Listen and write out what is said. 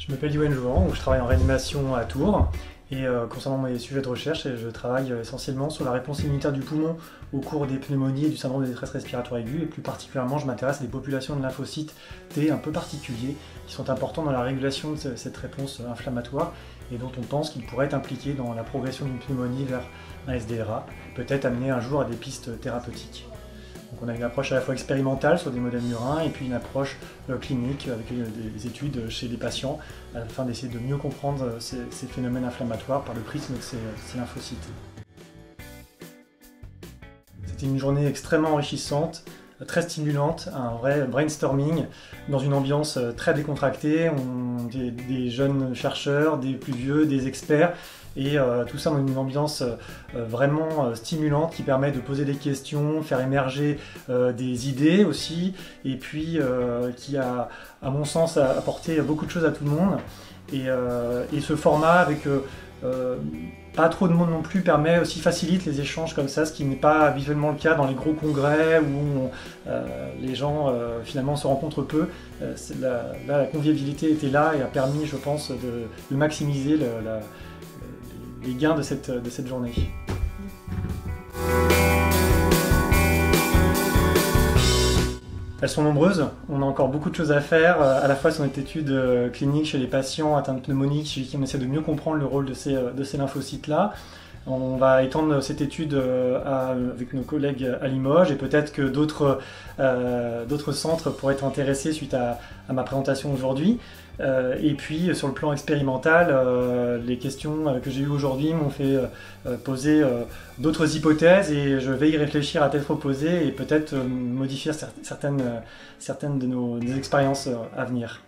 Je m'appelle Yoann Jouan, je travaille en réanimation à Tours. Et concernant mes sujets de recherche, je travaille essentiellement sur la réponse immunitaire du poumon au cours des pneumonies et du syndrome de détresse respiratoire aiguë. Et plus particulièrement, je m'intéresse à des populations de lymphocytes T un peu particuliers qui sont importants dans la régulation de cette réponse inflammatoire et dont on pense qu'ils pourraient être impliqués dans la progression d'une pneumonie vers un SDRA, peut-être amener un jour à des pistes thérapeutiques. Donc on a une approche à la fois expérimentale sur des modèles murins et puis une approche clinique avec des études chez des patients afin d'essayer de mieux comprendre ces phénomènes inflammatoires par le prisme de ces lymphocytes. C'était une journée extrêmement enrichissante, très stimulante, un vrai brainstorming dans une ambiance très décontractée, des jeunes chercheurs, des plus vieux, des experts, et tout ça dans une ambiance vraiment stimulante qui permet de poser des questions, faire émerger des idées aussi, et puis qui a, à mon sens, apporté beaucoup de choses à tout le monde. Et ce format avec pas trop de monde non plus facilite les échanges comme ça, ce qui n'est pas habituellement le cas dans les gros congrès où les gens finalement se rencontrent peu. La convivialité était là et a permis, je pense, de maximiser les gains de cette journée. Elles sont nombreuses, on a encore beaucoup de choses à faire, à la fois sur notre étude clinique chez les patients atteints de pneumonie, qui on essaie de mieux comprendre le rôle de ces lymphocytes-là. On va étendre cette étude avec nos collègues à Limoges et peut-être que d'autres centres pourraient être intéressés suite à ma présentation aujourd'hui. Et puis sur le plan expérimental, les questions que j'ai eues aujourd'hui m'ont fait poser d'autres hypothèses et je vais y réfléchir à tête reposée et peut-être modifier certaines de nos expériences à venir.